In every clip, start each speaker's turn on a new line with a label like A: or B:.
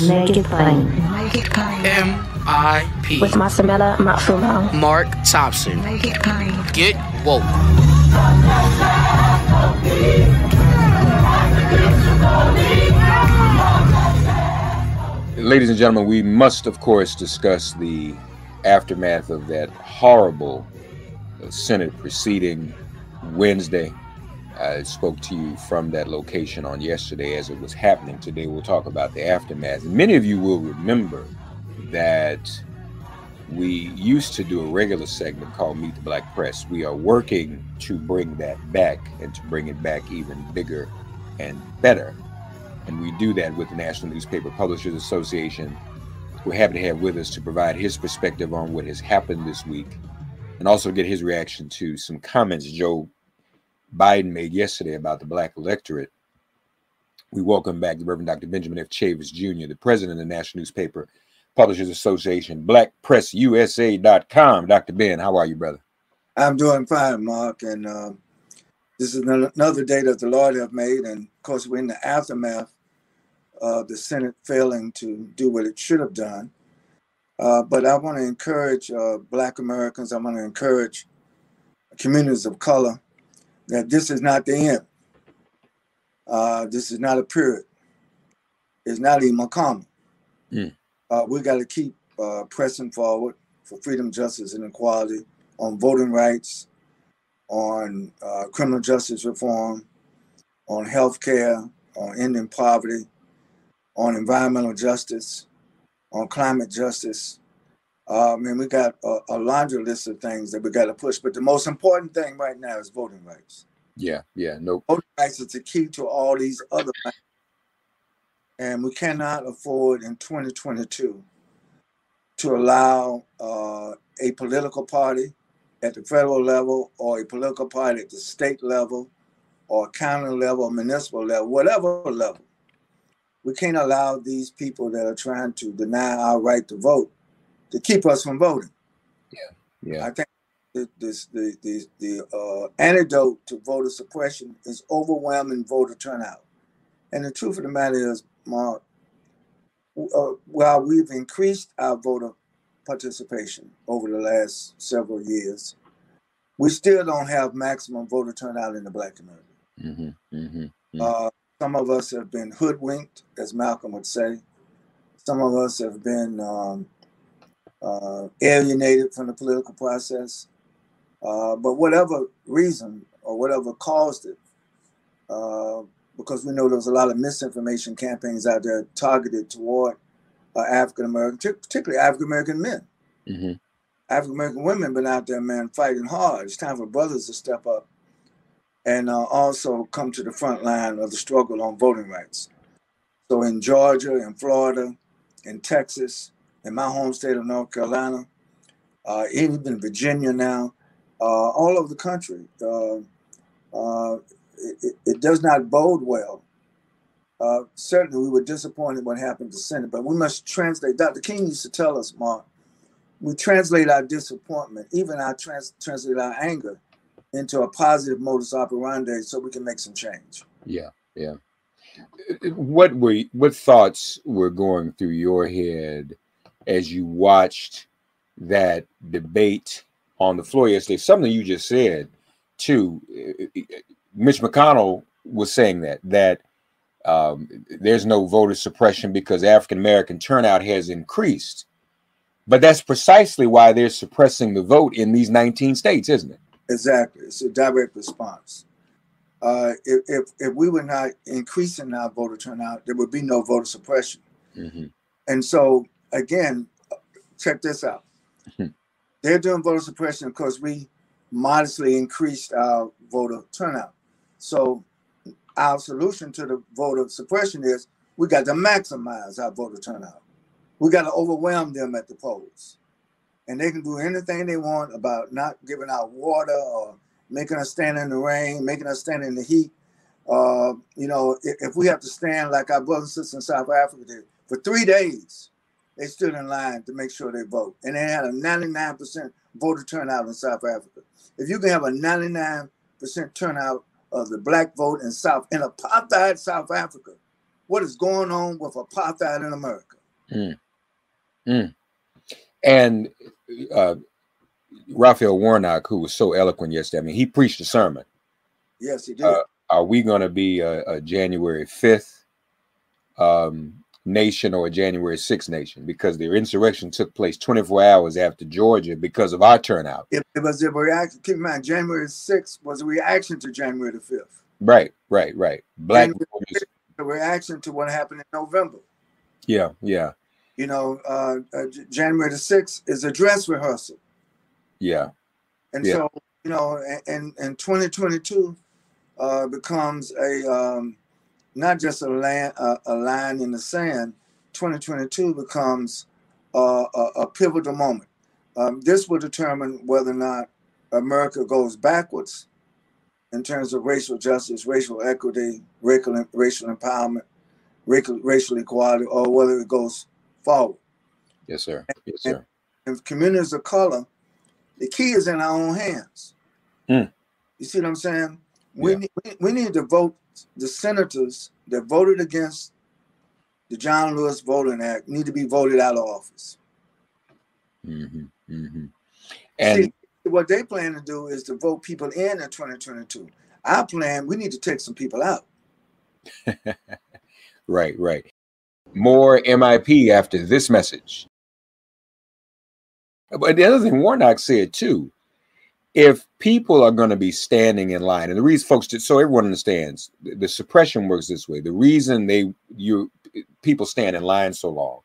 A: Make it plain.
B: MIP.
A: With Masamela Matfumo.
B: Mark Thompson.
C: Make it plain.
B: Get woke.
D: Ladies and gentlemen, we must, of course, discuss the aftermath of that horrible Senate proceeding Wednesday. I spoke to you from that location on yesterday as it was happening. Today we'll talk about the aftermath. And many of you will remember that we used to do a regular segment called Meet the Black Press. We are working to bring that back and to bring it back even bigger and better. And we do that with the National Newspaper Publishers Association. We're happy to have with us to provide his perspective on what has happened this week and also get his reaction to some comments Joe Biden made yesterday about the black electorate. We welcome back the Reverend Dr. Benjamin F. Chavis Jr., the president of the National Newspaper Publishers Association, blackpressusa.com. Dr. Ben, how are you, brother?
E: I'm doing fine, Mark. And this is another day that the Lord have made. And of course, we're in the aftermath of the Senate failing to do what it should have done. But I want to encourage Black Americans. I want to encourage communities of color that this is not the end. This is not a period. It's not even a comma. We got to keep pressing forward for freedom, justice, and equality on voting rights, on criminal justice reform, on health care, on ending poverty, on environmental justice, on climate justice. We got a laundry list of things that we got to push, but the most important thing right now is voting rights. Voting rights is the key to all these other things. And we cannot afford in 2022 to allow a political party at the federal level or a political party at the state level or county level or municipal level, whatever level. We can't allow these people that are trying to deny our right to vote to keep us from voting. I think the antidote to voter suppression is overwhelming voter turnout. And the truth of the matter is, Mark, while we've increased our voter participation over the last several years, we still don't have maximum voter turnout in the Black community. Some of us have been hoodwinked, as Malcolm would say. Some of us have been alienated from the political process. But whatever reason or whatever caused it, because we know there's a lot of misinformation campaigns out there targeted toward African-American, particularly African-American men. African-American women been out there, man, fighting hard. It's time for brothers to step up and also come to the front line of the struggle on voting rights. So in Georgia, in Florida, in Texas, in my home state of North Carolina, even in Virginia now, all over the country, it does not bode well. Certainly, we were disappointed what happened to the Senate, but we must translate. Dr. King used to tell us, Mark, we translate our disappointment, even our translate our anger, into a positive modus operandi so we can make some change.
D: What thoughts were going through your head as you watched that debate on the floor yesterday? Something you just said, too. Mitch McConnell was saying that there's no voter suppression because African-American turnout has increased. But that's precisely why they're suppressing the vote in these 19 states, isn't it?
E: Exactly. It's a direct response. If we were not increasing our voter turnout, there would be no voter suppression. And so, again, check this out. They're doing voter suppression because we modestly increased our voter turnout. So our solution to the voter suppression is we got to maximize our voter turnout. We got to overwhelm them at the polls. And they can do anything they want about not giving out water or making us stand in the rain, making us stand in the heat. If we have to stand like our brothers and sisters in South Africa did for 3 days, they stood in line to make sure they vote. And they had a 99% voter turnout in South Africa. If you can have a 99% turnout of the Black vote in apartheid South Africa, what is going on with apartheid in America.
D: And Raphael Warnock, who was so eloquent yesterday, I mean, he preached a sermon.
E: Yes, he did.
D: Are we going to be a January 5th nation or a January 6th nation? Because the insurrection took place 24 hours after Georgia because of our turnout.
E: It was a reaction. Keep in mind, January 6th was a reaction to January the 5th.
D: Right. Black
E: voters, a reaction to what happened in November.
D: Yeah.
E: You know, January the 6th is a dress rehearsal.
D: Yeah.
E: And so, you know, and 2022 becomes a not just a line in the sand. 2022 becomes a pivotal moment. This will determine whether or not America goes backwards in terms of racial justice, racial equity, racial empowerment, racial equality, or whether it goes forward.
D: Yes, sir.
E: And communities of color, the key is in our own hands. You see what I'm saying? We need to vote. The senators that voted against the John Lewis Voting Act need to be voted out of office.
D: And
E: see, what they plan to do is to vote people in 2022. Our plan, we need to take some people out.
D: Right. More MIP after this message. But the other thing Warnock said too, if people are going to be standing in line, and the reason folks, so everyone understands, the suppression works this way. The reason people stand in line so long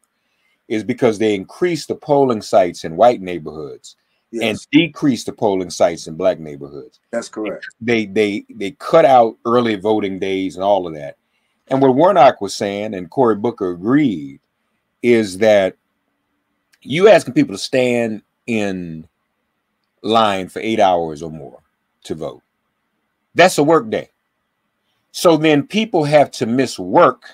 D: is because they increase the polling sites in white neighborhoods and decrease the polling sites in black neighborhoods.
E: That's correct.
D: They cut out early voting days and all of that. And what Warnock was saying, and Cory Booker agreed, is that you asking people to stand in line for 8 hours or more to vote. That's a work day. So then people have to miss work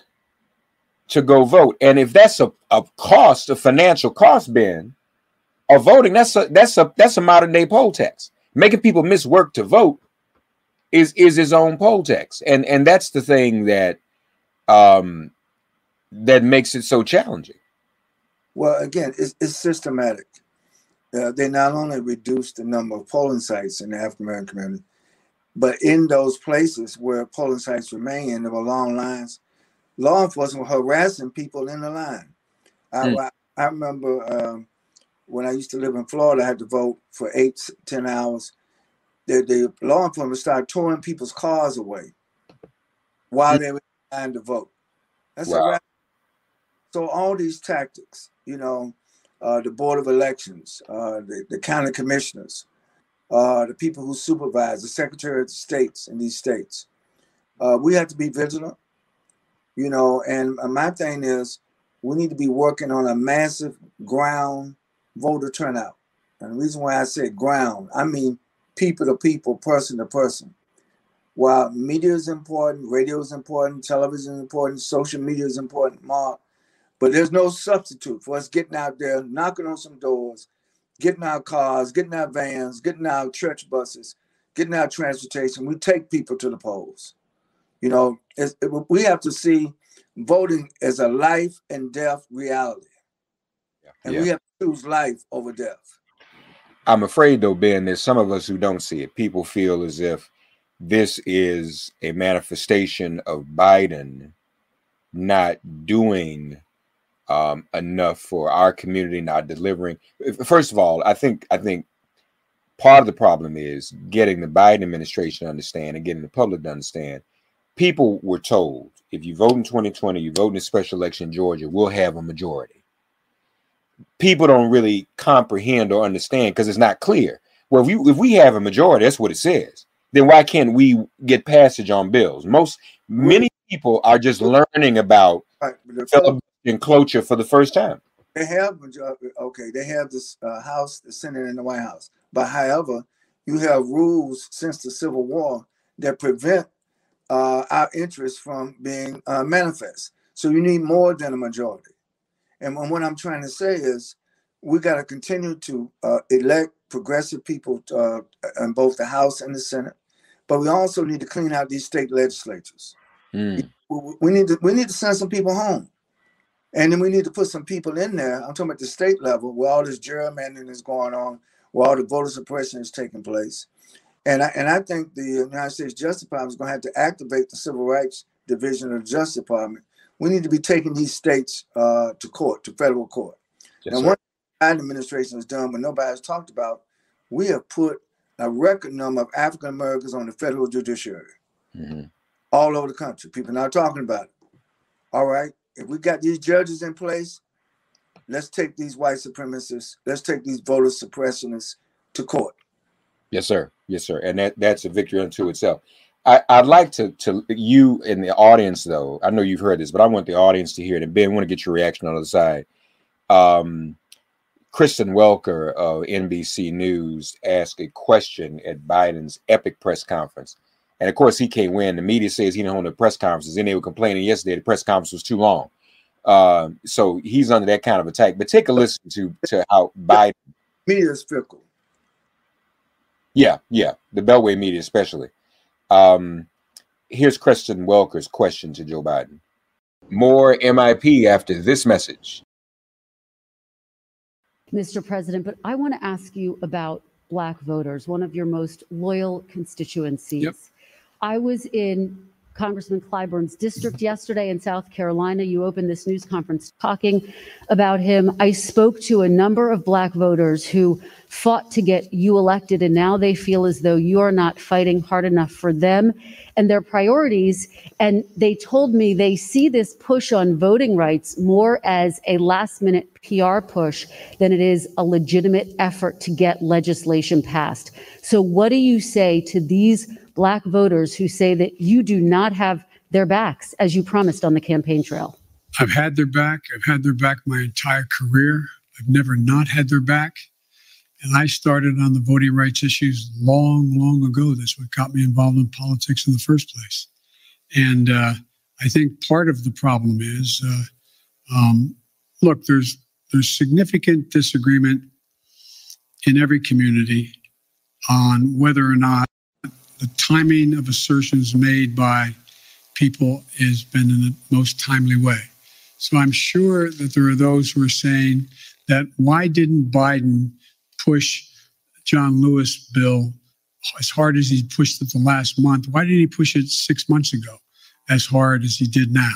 D: to go vote. And if that's a cost, a financial cost, Ben, of voting, that's a modern day poll tax. Making people miss work to vote is his own poll tax. And that's the thing that that makes it so challenging.
E: Well, again, it's systematic. They not only reduced the number of polling sites in the African American community, but in those places where polling sites remain, there were long lines. Law enforcement were harassing people in the line. I remember when I used to live in Florida, I had to vote for 8-10 hours. The law enforcement started towing people's cars away while they were trying to vote. That's a So all these tactics, you know, the Board of Elections, the county commissioners, the people who supervise, the Secretary of States in these states, we have to be vigilant, you know, and my thing is we need to be working on a massive ground voter turnout. And the reason why I say ground, I mean people to people, person to person. While media is important, radio is important, television is important, social media is important, Mark, but there's no substitute for us getting out there, knocking on some doors, getting our cars, getting our vans, getting our church buses, getting our transportation. We take people to the polls. You know, we have to see voting as a life and death reality. And we have to choose life over death.
D: I'm afraid, though, Ben, there's some of us who don't see it. People feel as if this is a manifestation of Biden not doing enough for our community, not delivering. First of all, I think part of the problem is getting the Biden administration to understand and getting the public to understand. People were told, if you vote in 2020, you vote in a special election in Georgia, we'll have a majority. People don't really comprehend or understand because it's not clear. Well, if we have a majority, that's what it says. Then why can't we get passage on bills? Many people are just learning about and cloture for the first time.
E: They have they have this House, the Senate, and the White House. But however, you have rules since the Civil War that prevent our interests from being manifest. So you need more than a majority. And what I'm trying to say is we got to continue to elect progressive people in both the House and the Senate. But we also need to clean out these state legislatures. We need to send some people home. And then we need to put some people in there. I'm talking about the state level where all this gerrymandering is going on, where all the voter suppression is taking place. And I think the United States Justice Department is going to have to activate the Civil Rights Division of the Justice Department. We need to be taking these states to court, to federal court.
D: Yes,
E: and
D: sir.
E: what the Biden administration has done, but nobody has talked about, we have put a record number of African Americans on the federal judiciary all over the country. People not talking about it. All right. If we got these judges in place, let's take these white supremacists, let's take these voter suppressionists to court.
D: Yes, sir. Yes, sir. And that's a victory unto itself. I'd like to you in the audience, though. I know you've heard this, but I want the audience to hear it. And Ben, I want to get your reaction on the other side. Kyrsten Welker of NBC News asked a question at Biden's epic press conference. And of course, he can't win. The media says he didn't hold the press conferences, and they were complaining yesterday the press conference was too long. So he's under that kind of attack. But take a listen to how Biden.
E: Media is fickle.
D: Yeah, the Beltway media especially. Here's Kyrsten Welker's question to Joe Biden. More MIP after this message.
C: Mr. President, but I want to ask you about Black voters, one of your most loyal constituencies.
F: Yep.
C: I was in Congressman Clyburn's district yesterday in South Carolina. You opened this news conference talking about him. I spoke to a number of Black voters who fought to get you elected, and now they feel as though you're not fighting hard enough for them and their priorities. And they told me they see this push on voting rights more as a last-minute PR push than it is a legitimate effort to get legislation passed. So what do you say to these Black voters who say that you do not have their backs as you promised on the campaign trail?
F: I've had their back. I've had their back my entire career. I've never not had their back. And I started on the voting rights issues long, long ago. That's what got me involved in politics in the first place. And I think part of the problem is, look, there's significant disagreement in every community on whether or not the timing of assertions made by people has been in the most timely way. So I'm sure that there are those who are saying that why didn't Biden push John Lewis bill as hard as he pushed it the last month? Why didn't he push it 6 months ago as hard as he did now?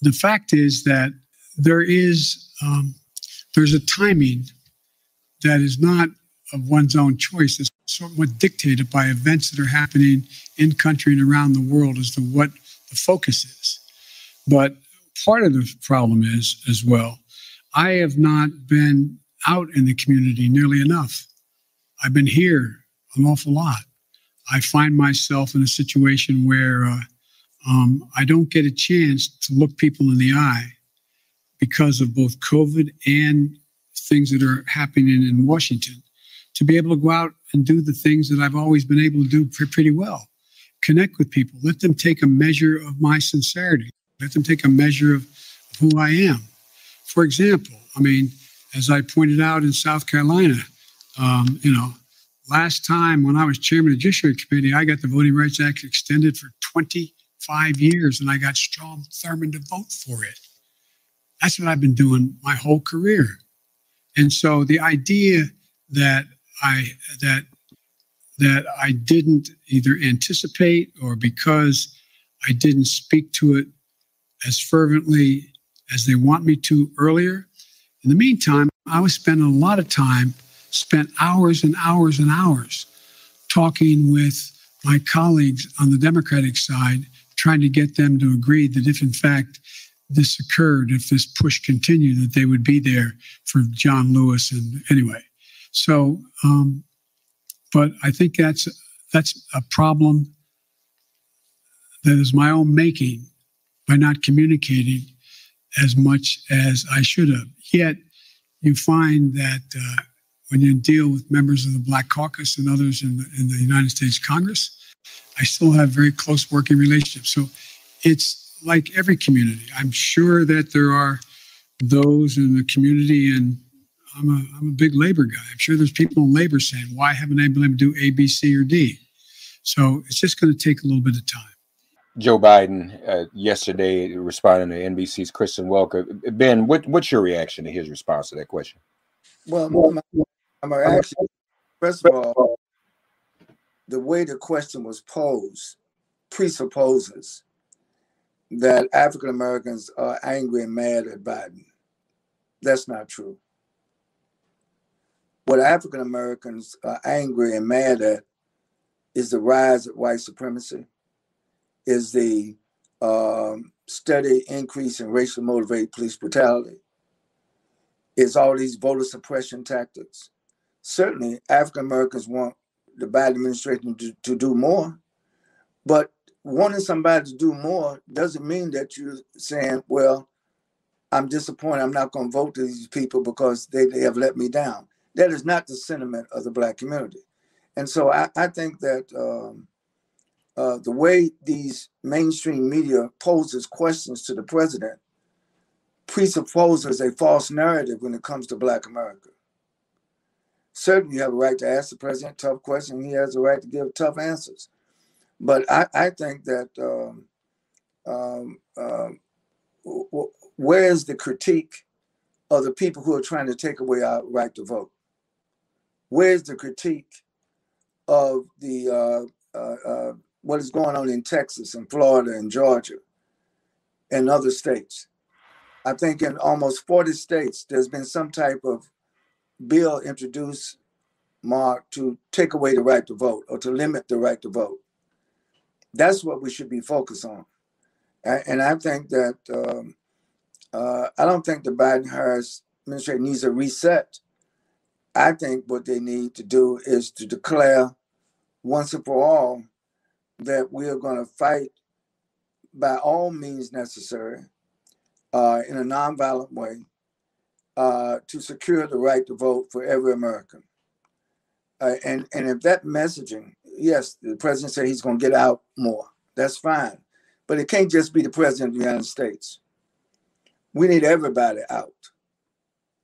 F: The fact is that there's a timing that is not of one's own choice. It's somewhat dictated by events that are happening in country and around the world as to what the focus is. But part of the problem is, as well, I have not been out in the community nearly enough. I've been here an awful lot. I find myself in a situation where I don't get a chance to look people in the eye because of both COVID and things that are happening in Washington, to be able to go out and do the things that I've always been able to do pretty well. Connect with people. Let them take a measure of my sincerity. Let them take a measure of who I am. For example, I mean, as I pointed out in South Carolina, last time when I was chairman of the Judiciary Committee, I got the Voting Rights Act extended for 25 years, and I got Strom Thurmond to vote for it. That's what I've been doing my whole career. And so the idea that I didn't either anticipate or because I didn't speak to it as fervently as they want me to earlier. In the meantime, I was spending a lot of time, spent hours and hours and hours talking with my colleagues on the Democratic side, trying to get them to agree that if in fact this occurred, if this push continued, that they would be there for John Lewis. And anyway, so, but I think that's a problem that is my own making by not communicating as much as I should have. Yet you find that when you deal with members of the Black Caucus and others in the United States Congress, I still have very close working relationships. So it's like every community. I'm sure that there are those in the community, and I'm a big labor guy. I'm sure there's people in labor saying, why haven't I been able to do A, B, C, or D? So it's just going to take a little bit of time.
D: Joe Biden yesterday responding to NBC's Kyrsten Welker. Ben, what's your reaction to his response to that question?
E: Well, my reaction, first of all, the way the question was posed presupposes that African Americans are angry and mad at Biden. That's not true. What African Americans are angry and mad at is the rise of white supremacy, is the steady increase in racially motivated police brutality, is all these voter suppression tactics. Certainly, African Americans want the Biden administration to do more, but wanting somebody to do more doesn't mean that you're saying, well, I'm disappointed, I'm not going to vote to these people because they have let me down. That is not the sentiment of the Black community. And so I think that the way these mainstream media poses questions to the president presupposes a false narrative when it comes to Black America. Certainly you have a right to ask the president tough questions. He has a right to give tough answers. But I think that where is the critique of the people who are trying to take away our right to vote? Where's the critique of the what is going on in Texas and Florida and Georgia and other states? I think in almost 40 states, there's been some type of bill introduced, Mark, to take away the right to vote or to limit the right to vote. That's what we should be focused on. And I think that I don't think the Biden-Harris administration needs a reset. I think what they need to do is to declare once and for all that we are going to fight by all means necessary in a nonviolent way to secure the right to vote for every American. And if that messaging, yes, the president said he's going to get out more. That's fine. But it can't just be the president of the United States. We need everybody out.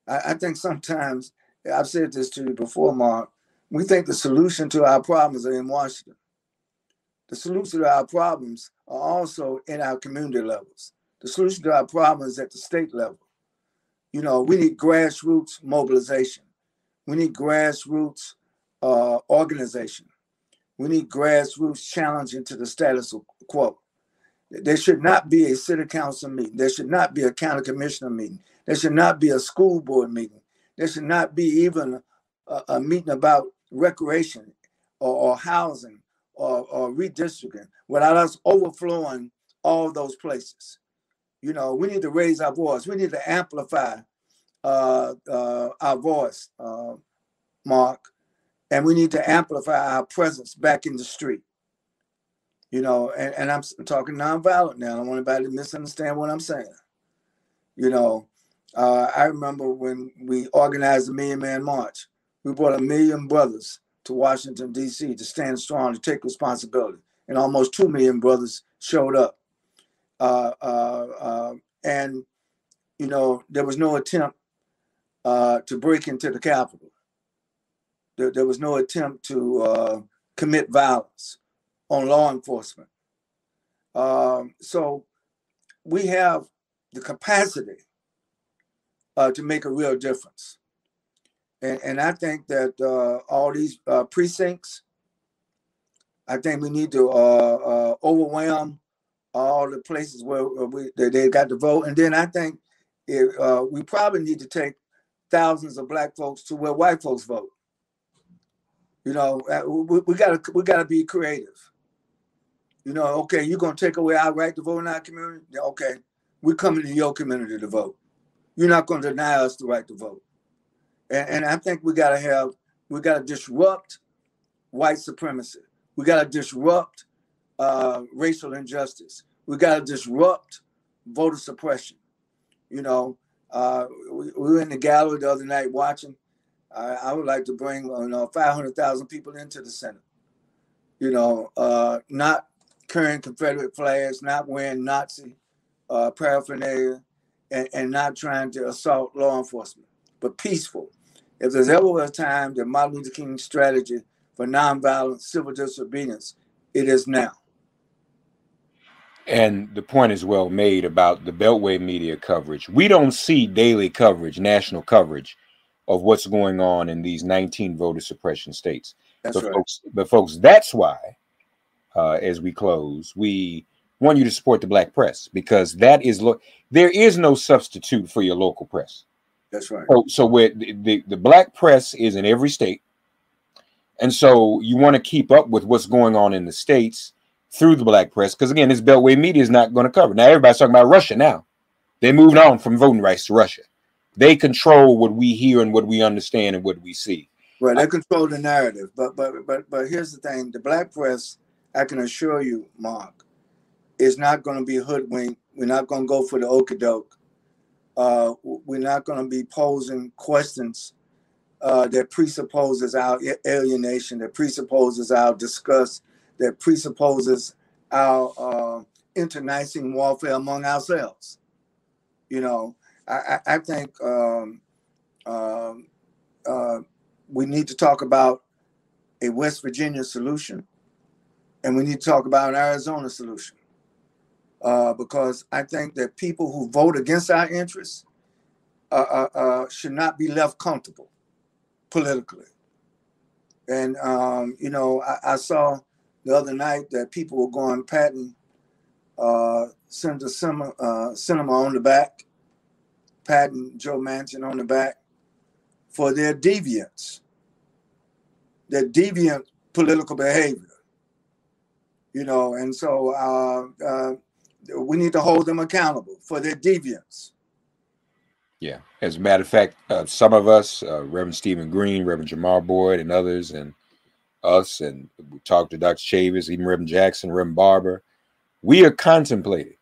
E: I think sometimes, I've said this to you before, Mark, we think the solution to our problems are in Washington. The solution to our problems are also in our community levels. The solution to our problems is at the state level. You know, we need grassroots mobilization. We need grassroots organization. We need grassroots challenging to the status quo. There should not be a city council meeting. There should not be a county commissioner meeting. There should not be a school board meeting. There should not be even a meeting about recreation or housing or redistricting without us overflowing all those places. You know, we need to raise our voice. We need to amplify our voice, Mark, and we need to amplify our presence back in the street. You know, and I'm talking nonviolent now. I don't want anybody to misunderstand what I'm saying. You know, I remember when we organized the Million Man March, we brought 1 million brothers to Washington, D.C. to stand strong, to take responsibility. And almost 2 million brothers showed up. And, you know, there was no attempt to break into the Capitol. There was no attempt to commit violence on law enforcement. So we have the capacity to make a real difference. And I think that all these precincts, I think we need to overwhelm all the places where they got to vote. And then I think we probably need to take thousands of Black folks to where white folks vote. You know, we gotta be creative. You know, okay, you're gonna take away our right to vote in our community? Okay, we're coming to your community to vote. You're not gonna deny us the right to vote. And I think we gotta disrupt white supremacy. We gotta disrupt racial injustice. We gotta disrupt voter suppression. You know, we were in the gallery the other night watching. I would like to bring 500,000 people into the Senate. You know, not carrying Confederate flags, not wearing Nazi paraphernalia, and not trying to assault law enforcement, but peaceful. If there's ever a time that Martin Luther King's strategy for nonviolent civil disobedience It is now.
D: And the point is well made about the Beltway media coverage. We don't see daily coverage, national coverage of what's going on in these 19 voter suppression states.
E: That's right.
D: Folks, that's why, as we close, we want you to support the Black press, because that is there is no substitute for your local press.
E: That's right.
D: So where the Black press is in every state, and so you want to keep up with what's going on in the states through the Black press, because again, this Beltway media is not going to cover. Now everybody's talking about Russia now. They moved on from voting rights to Russia. They control what we hear and what we understand and what we see.
E: Right, they control the narrative. But here's the thing: the Black press, I can assure you, Mark, is not going to be hoodwinked. We're not going to go for the okie-doke. We're not going to be posing questions that presupposes our alienation, that presupposes our disgust, that presupposes our internecine warfare among ourselves. You know, I think we need to talk about a West Virginia solution, and we need to talk about an Arizona solution. Because I think that people who vote against our interests should not be left comfortable politically. And, you know, I saw the other night that people were going patting Senator Sinema on the back, patting Joe Manchin on the back for their deviant political behavior. You know, and so we need to hold them accountable for their deviance.
D: Yeah. As a matter of fact, some of us, Reverend Stephen Green, Reverend Jamar Boyd, and others, and us, and we talked to Dr. Chavis, even Reverend Jackson, Reverend Barber, we are contemplating,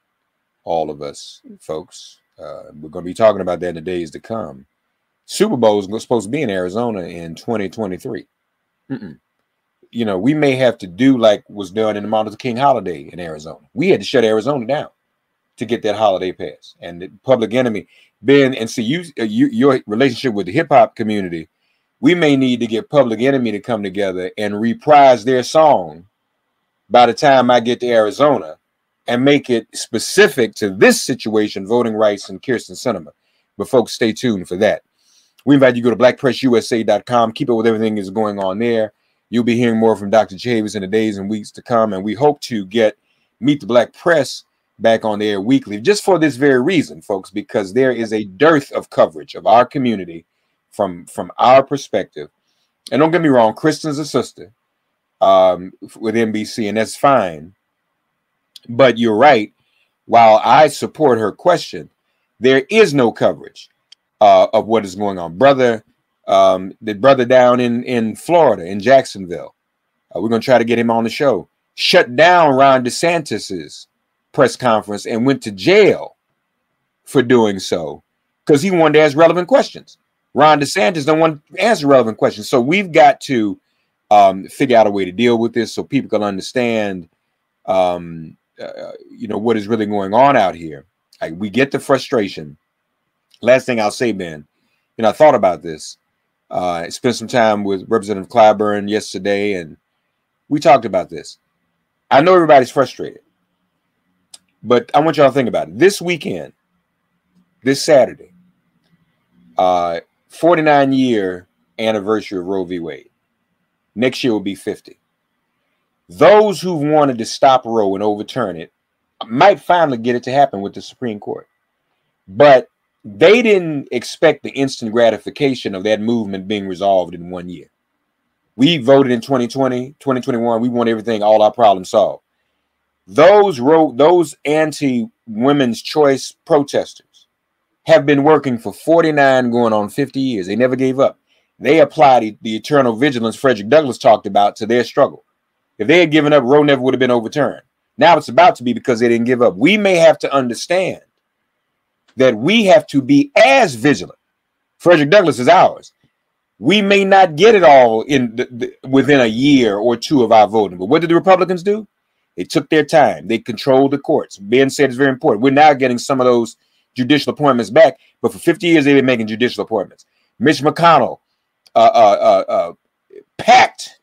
D: all of us, folks. We're going to be talking about that in the days to come. Super Bowl is supposed to be in Arizona in 2023. You know, we may have to do like was done in the Martin Luther King holiday in Arizona. We had to shut Arizona down to get that holiday pass. And the Public Enemy, Ben, and see your relationship with the hip hop community, we may need to get Public Enemy to come together and reprise their song by the time I get to Arizona and make it specific to this situation, voting rights and Kyrsten Sinema. But folks, stay tuned for that. We invite you to go to blackpressusa.com. Keep up with everything that's going on there. You'll be hearing more from Dr. Chavis in the days and weeks to come. And we hope to get Meet the Black Press back on the air weekly, just for this very reason, folks, because there is a dearth of coverage of our community from our perspective. And don't get me wrong, Kyrsten's a sister with NBC, and that's fine. But you're right. While I support her question, there is no coverage of what is going on. The brother down in Florida, in Jacksonville, we're going to try to get him on the show, shut down Ron DeSantis's press conference and went to jail for doing so because he wanted to ask relevant questions. Ron DeSantis don't want to answer relevant questions. So we've got to figure out a way to deal with this so people can understand, you know, what is really going on out here. Like, we get the frustration. Last thing I'll say, Ben, you know, I thought about this. I spent some time with Representative Clyburn yesterday, and we talked about this. I know everybody's frustrated, but I want y'all to think about it. This weekend, this Saturday, 49-year anniversary of Roe v. Wade. Next year will be 50. Those who wanted to stop Roe and overturn it might finally get it to happen with the Supreme Court. But they didn't expect the instant gratification of that movement being resolved in 1 year. We voted in 2020, 2021. We want everything, all our problems solved. Those anti-women's choice protesters have been working for 49 going on 50 years. They never gave up. They applied the eternal vigilance Frederick Douglass talked about to their struggle. If they had given up, Roe never would have been overturned. Now it's about to be because they didn't give up. We may have to understand that we have to be as vigilant. Frederick Douglass is ours. We may not get it all in within a year or two of our voting. But what did the Republicans do? They took their time. They controlled the courts. Ben said it's very important. We're now getting some of those judicial appointments back. But for 50 years, they've been making judicial appointments. Mitch McConnell, talking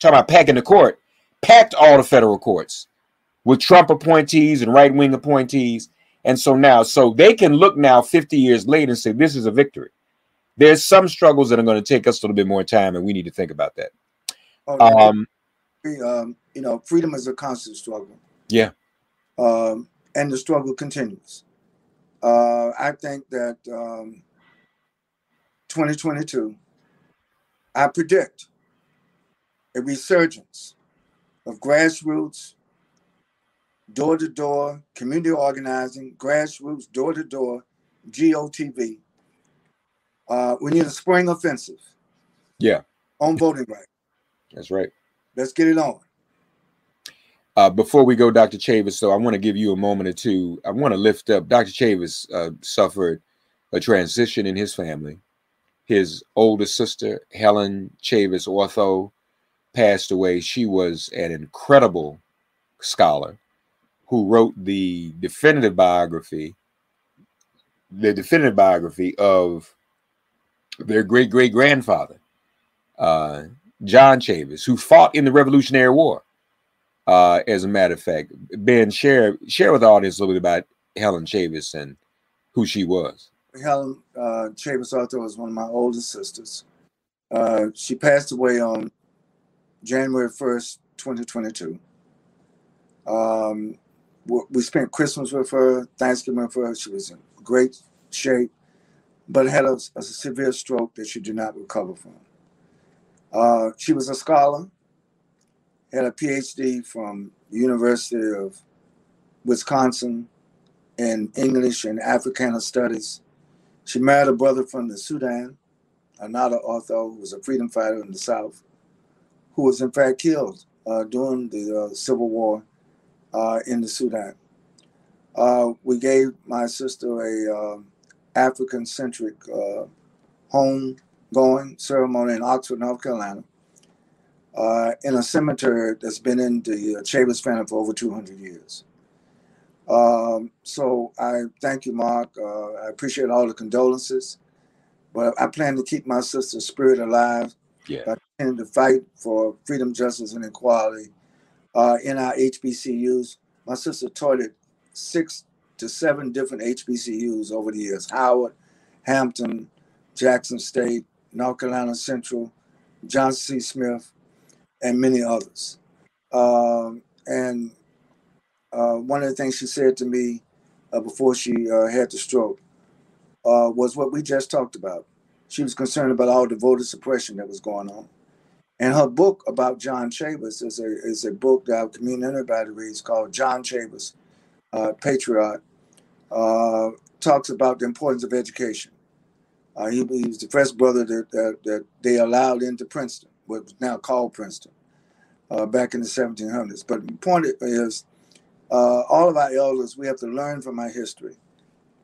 D: about packing the court, packed all the federal courts with Trump appointees and right-wing appointees. And so now, so they can look now 50 years later and say, this is a victory. There's some struggles that are going to take us a little bit more time, and we need to think about that.
E: You know, freedom is a constant struggle.
D: Yeah.
E: And the struggle continues. I think that 2022, I predict a resurgence of grassroots, door-to-door, community organizing, grassroots, door-to-door, GOTV. We need a spring offensive.
D: Yeah.
E: On voting rights.
D: That's right.
E: Let's get it on.
D: Before we go, Dr. Chavis, so I want to give you a moment or two. I want to lift up, Dr. Chavis suffered a transition in his family. His older sister, Helen Chavis Ortho, passed away. She was an incredible scholar who wrote the definitive biography of their great-great-grandfather, John Chavis, who fought in the Revolutionary War. As a matter of fact, Ben, share with the audience a little bit about Helen Chavis and who she was.
E: Helen Chavis Ortho was one of my oldest sisters. She passed away on January 1st, 2022. We spent Christmas with her, Thanksgiving with her. She was in great shape, but had a severe stroke that she did not recover from. She was a scholar, had a PhD from the University of Wisconsin in English and Africana Studies. She married a brother from the Sudan, another Ortho, who was a freedom fighter in the South, who was in fact killed during the Civil War in the Sudan. We gave my sister a African-centric home-going ceremony in Oxford, North Carolina, in a cemetery that's been in the Chavis family for over 200 years. So I thank you, Mark. I appreciate all the condolences, but I plan to keep my sister's spirit alive by continuing to fight for freedom, justice, and equality in our HBCUs. My sister taught at 6 to 7 different HBCUs over the years: Howard, Hampton, Jackson State, North Carolina Central, Johnson C. Smith, and many others. One of the things she said to me before she had the stroke was what we just talked about. She was concerned about all the voter suppression that was going on. And her book about John Chavis is a book that I recommend anybody reads, called John Chavis, Patriot. Talks about the importance of education. He was the first brother that they allowed into Princeton, what was now called Princeton, back in the 1700s. But the point is, all of our elders, we have to learn from our history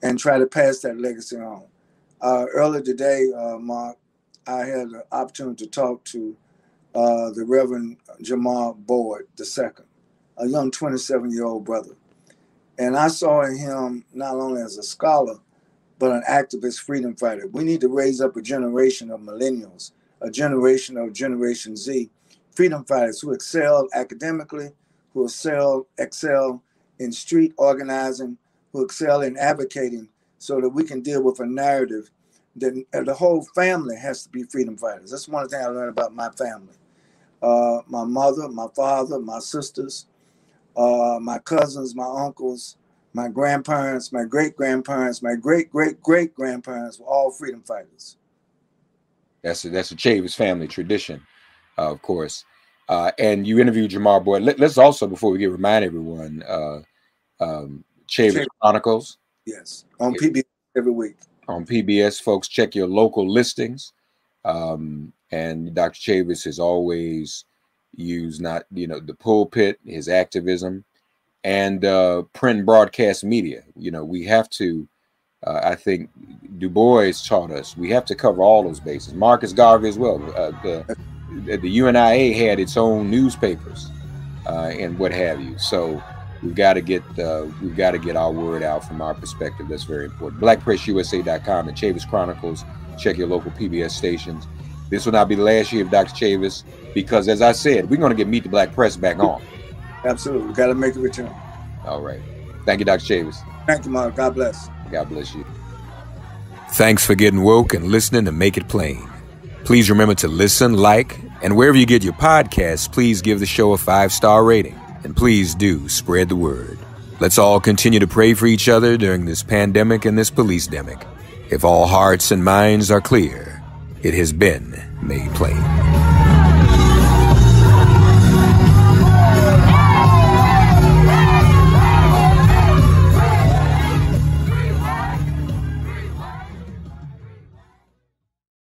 E: and try to pass that legacy on. Earlier today, Mark, I had the opportunity to talk to the Reverend Jamal Boyd II, a young 27-year-old brother. And I saw in him not only as a scholar, but an activist freedom fighter. We need to raise up a generation of millennials, a generation of Generation Z, freedom fighters who excel academically, who excel in street organizing, who excel in advocating, so that we can deal with a narrative that the whole family has to be freedom fighters. That's one thing I learned about my family. My mother, my father, my sisters, my cousins, my uncles, my grandparents, my great-grandparents, my great-great-great-grandparents were all freedom fighters.
D: That's a Chavis family tradition, of course. And you interviewed Jamar Boyd. Let's also, before we remind everyone, Chavis Chronicles.
E: Yes, on PBS every week.
D: On PBS, folks, check your local listings. And Dr. Chavis has always used the pulpit, his activism, and print and broadcast media. We have to, I think Du Bois taught us, we have to cover all those bases. Marcus Garvey as well. The UNIA had its own newspapers and what have you. So we've got to get our word out from our perspective. That's very important. BlackPressUSA.com and Chavis Chronicles. Check your local PBS stations. This will not be the last year of Dr. Chavis, because as I said, we're going to get Meet the Black Press back on.
E: Absolutely. We got to make a return.
D: All right. Thank you, Dr. Chavis.
E: Thank you, Mark. God bless.
D: God bless you. Thanks for getting woke and listening to Make It Plain. Please remember to listen, like, and wherever you get your podcasts, please give the show a 5-star rating. And please do spread the word. Let's all continue to pray for each other during this pandemic and this police-demic. If all hearts and minds are clear, it has been made plain.